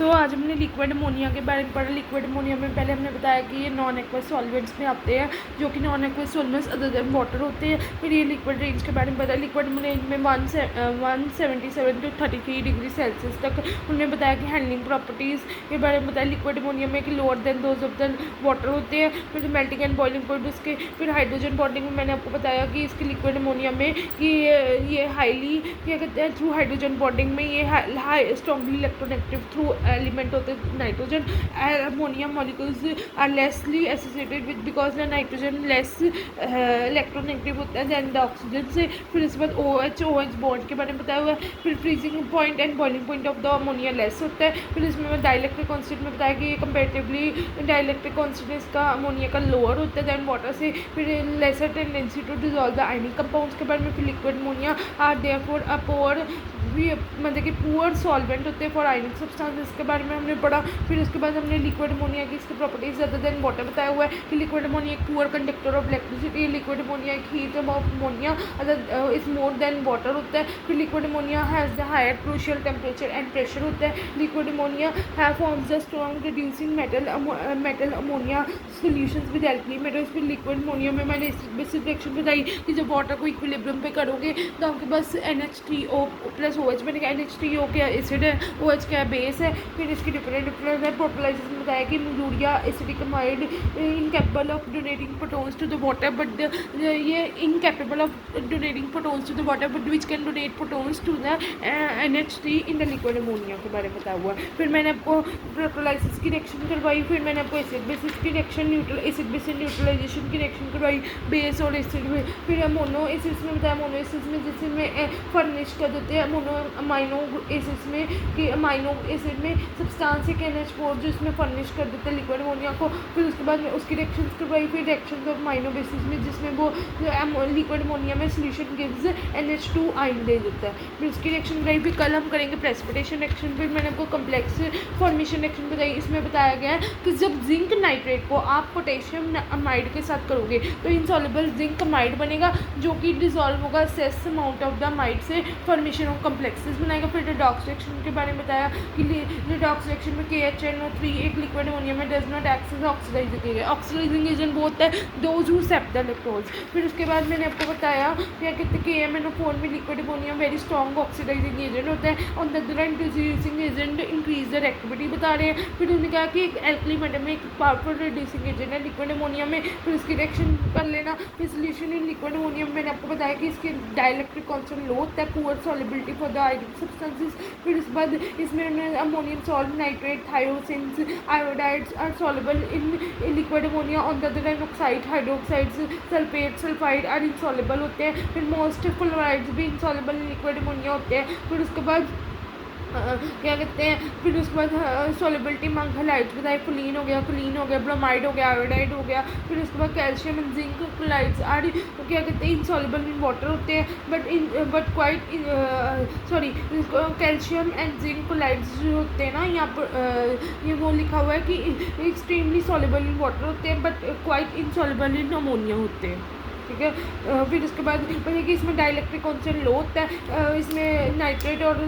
आज हमने liquid ammonia के बारे में पढ़ा। लिक्विड अमोनिया में पहले हमने बताया कि ये नॉन एक्वस सॉल्वेंट्स में आते हैं, जो कि non aqueous solvents other than water होते हैं। फिर ये लिक्विड रेंज के बारे में बताया। लिक्विड रेंज में 177 to 33 डिग्री सेल्सियस तक उन्होंने बताया कि हैंडलिंग प्रॉपर्टीज़ के बारे में बताया। लिक्विड अमोनिया में कि lower than those of the water होते हैं। फिर मेल्टिंग एंड बॉइलिंग पॉइंट उसके। फिर हाइड्रोजन बॉन्डिंग में मैंने आपको बताया कि इसके लिक्विड अमोनिया में कि ये हाईली क्या कहते हैं, थ्रू हाइड्रोजन बॉन्डिंग में ये high strongly electronegative through element होते हैं nitrogen. Ammonia molecules are lessly associated with because the nitrogen less electronegative होता है दैन द ऑक्सीजन से। फिर इसके बाद OH बॉन्ड के बारे में बताया हुआ है। फिर freezing point and boiling point of the ammonia less होता है। फिर इसमें डाइलेक्ट्रिक कॉन्स्टेंट में बताया कि ये कंपेरेटिवली डाइलेक्ट्रिक कॉन्स्टेंट इसका अमोनिया का लोअर होता है दैन वाटर से। फिर lesser tendency to dissolve the ionic compounds के बारे में। फिर liquid ammonia are therefore a poor भी मतलब कि पुअर सॉल्वेंट होते हैं फॉर आयनिक सब्सटेंसेस के बारे में हमने पढ़ा। फिर उसके बाद हमने लिक्विड अमोनिया की इसकी प्रॉपर्टीज अदर देन वाटर बताया हुआ है कि लिक्विड अमोनिया एक poor conductor of electricity. Liquid ammonia एक heat of ammonia other is more than water होता है। फिर liquid ammonia has the higher crucial temperature and pressure होता है। Liquid ammonia have forms the strong reducing metal ammonia solutions with alkali metals. फिर liquid ammonia में मैंने basic reaction बताई कि जब वाटर को इक्विलिब्रियम पे करोगे तो आपके पास NH3O प्लस OH बनेगा। NH3O क्या एसिड है, OH क्या बेस है। फिर इसकी डिफरेंट है। प्रोटोलाइसिस में बताया कि urea acidic amide incapable of donating protons to the water but ये incapable of donating protons to the water but which can donate protons to the NH3 in the liquid ammonia के बारे में बताया हुआ है। फिर मैंने आपको प्रोटोलाइसिस की रिएक्शन करवाई। फिर मैंने आपको एसिड बेसिस की रिएक्शन एसिड बेसिस न्यूट्रलाइजेशन की रिएक्शन करवाई बेस और एसिड में। फिर मोनो एसिड्स में बताया मोनो एसिड्स में जिसमें फर्निश कर देते हैं मोनो अमाइनो एसिड्स में कि अमाइनो एसिड में सब्सटेंस एक NH4 जो इसमें फर्निश कर देते हैं लिक्विड अमोनिया को। फिर उसके बाद में उसकी रिएक्शंस करवाई। फिर रिएक्शंस ऑफ अमाइनो बेसिस में जिसमें वो लिक्विड अमोनिया में सोल्यूशन गिव्स NH2 आयन दे देता है। फिर उसकी रिएक्शन कराई। फिर कल हम करेंगे प्रेसिपिटेशन रिएक्शन। फिर मैंने आपको कम्प्लेक्स फॉर्मेशन रिएक्शन बताई। इसमें बताया गया है कि जब जिंक नाइट्रेट को आप पोटेशियम अमाइड के साथ करोगे तो इनसॉल्युबल जिंक अमाइड बनेगा जो कि डिजॉल्व होगा सेस अमाउंट ऑफ द अमाइड से फॉर्मेशन ऑफ कम्प्लेक्सेस बनाएगा। फिर रिडॉक्स रिएक्शन के बारे में बताया कि रिडॉक्स रिएक्शन में KHNO3 एक लिक्विड अमोनिया में does not act as oxidising agent वो होता है those who accept the electrons. फिर उसके बाद मैंने आपको बताया क्या कहते हैं KMNO4 में liquid ammonia very strong oxidising agent होता है। On the other hand reducing agent increase the reactivity बता रहे हैं। फिर उन्होंने कहा कि एल्कली मेटल में एक पावरफुल रिड्यूसिंग एजेंट है लिक्विड अमोनिया में। फिर उसकी रिएक्शन कर लेना। फिर सोल्यूशन इन लिक्विड अमोनिया में मैंने आपको बताया कि इसके डाइलेक्ट्रिक कांस्टेंट लो होता है poor solubility for the ionic substances. फिर उसके बाद इसमें ammonium salt nitrate thiocyanates iodides are soluble in liquid ammonia. On the other hand oxide hydroxides sulphate sulphide are insoluble होते हैं। फिर मोस्ट फ्लोराइड्स भी इनसॉल्युबल इन लिक्विड अमोनिया होते हैं। फिर उसके बाद क्या कहते हैं फिर उसके बाद सॉल्युबिलिटी मंग हलाइड्स बताए क्लीन हो गया ब्रोमाइड हो गया आयोडाइड हो गया। फिर उसके बाद calcium and zinc chlorides are क्या कहते हैं इनसॉल्युबल इन वाटर होते हैं but quite sorry calcium and zinc chlorides जो होते हैं ना यहाँ पर ये वो लिखा हुआ है कि एक्सट्रीमली सॉल्युबल इन वाटर होते हैं but quite insoluble in ammonia होते हैं। ठीक है। फिर उसके बाद मतलब कि इसमें डाइलेक्ट्रिक कांस्टेंट लो होता है। इसमें नाइट्रेट और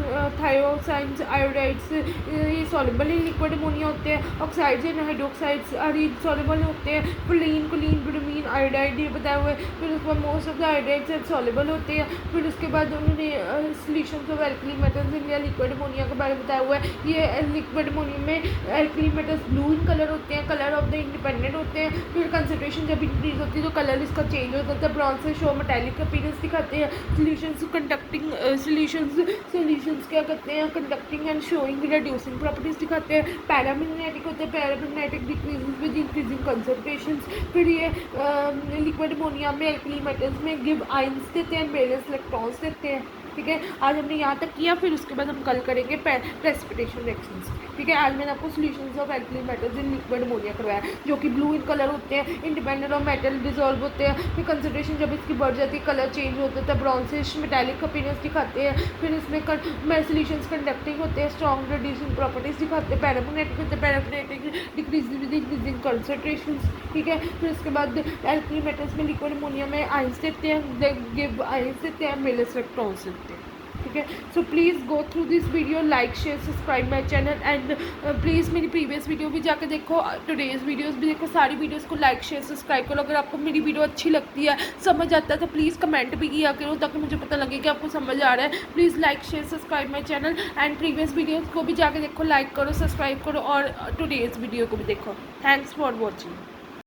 थायोसाइंस आयोडाइड्स ये सॉल्युबल इन लिक्विड अमोनिया होते हैं। Oxides and hydroxides are insoluble होते हैं। कुलीन ब्रोमीन आयोडाइड ये बताया हुआ है। फिर उसके बाद most of the iodides are soluble होते हैं। फिर उसके बाद उन्होंने solutions of alkali metals in liquid ammonia के बारे में बताया हुआ है। ये लिक्विड अमोनिया में alkali metals blue in colour होते हैं कलर ऑफ द इंडिपेंडेंट होते हैं। फिर कंसनट्रेशन जब इंक्रीज होती है तो कलर इसका चेंज होता है ब्रॉन्ज से शो मेटालिक अपीयरेंस दिखाते हैं। सॉल्यूशंस कंडक्टिंग सॉल्यूशंस क्या करते हैं conducting and showing reducing properties दिखाते हैं। पैरामैग्नेटिक होते हैं paramagnetic decreases with increasing concentrations. फिर ये लिक्विड अमोनिया में एल्कली मेटल्स में गिव आयंस देते हैं बैलेंस इलेक्ट्रॉन्स देते हैं। ठीक है। आज हमने यहाँ तक किया। फिर उसके बाद हम कल करेंगे प्रेसिपिटेशन रिएक्शंस। ठीक है। आज मैंने आपको solutions of alkali metals in liquid ammonia करवाया जो कि ब्लू इन कलर होते हैं इंडिपेंडेंट ऑफ मेटल डिजॉल्व होते हैं। फिर कंसंट्रेशन जब इसकी बढ़ जाती है कलर चेंज होता है ब्रॉन्जिश मेटालिक अपीयरेंस दिखाते हैं। फिर इसमें सॉल्यूशंस कंडक्टिंग होते हैं स्ट्रॉन्ग रिड्यूसिंग प्रॉपर्टीज दिखाते हैं। पैरामैग्नेटिक होते हैं paramagnetic decrease with increasing concentrations. ठीक है। फिर उसके बाद एल्कली मेटल्स में लिक्विड अमोनिया में आयंस देते हैं गिव आयंस देते हैं बैलेंस इलेक्ट्रॉन्स देते हैं। ठीक है। ठीक है। So please go through this video, like share subscribe my channel and please मेरी प्रीवियस वीडियो भी जाकर देखो, टुडेज़ वीडियोज़ भी देखो, सारी वीडियोज़ को लाइक शेयर सब्सक्राइब करो। अगर आपको मेरी वीडियो अच्छी लगती है, समझ आता है तो प्लीज़ कमेंट भी किया करो ताकि मुझे पता लगे कि आपको समझ आ रहा है। Please like share subscribe my channel and previous videos को भी जाकर देखो, लाइक करो सब्सक्राइब करो और टुडेज़ वीडियो को भी देखो। Thanks for watching.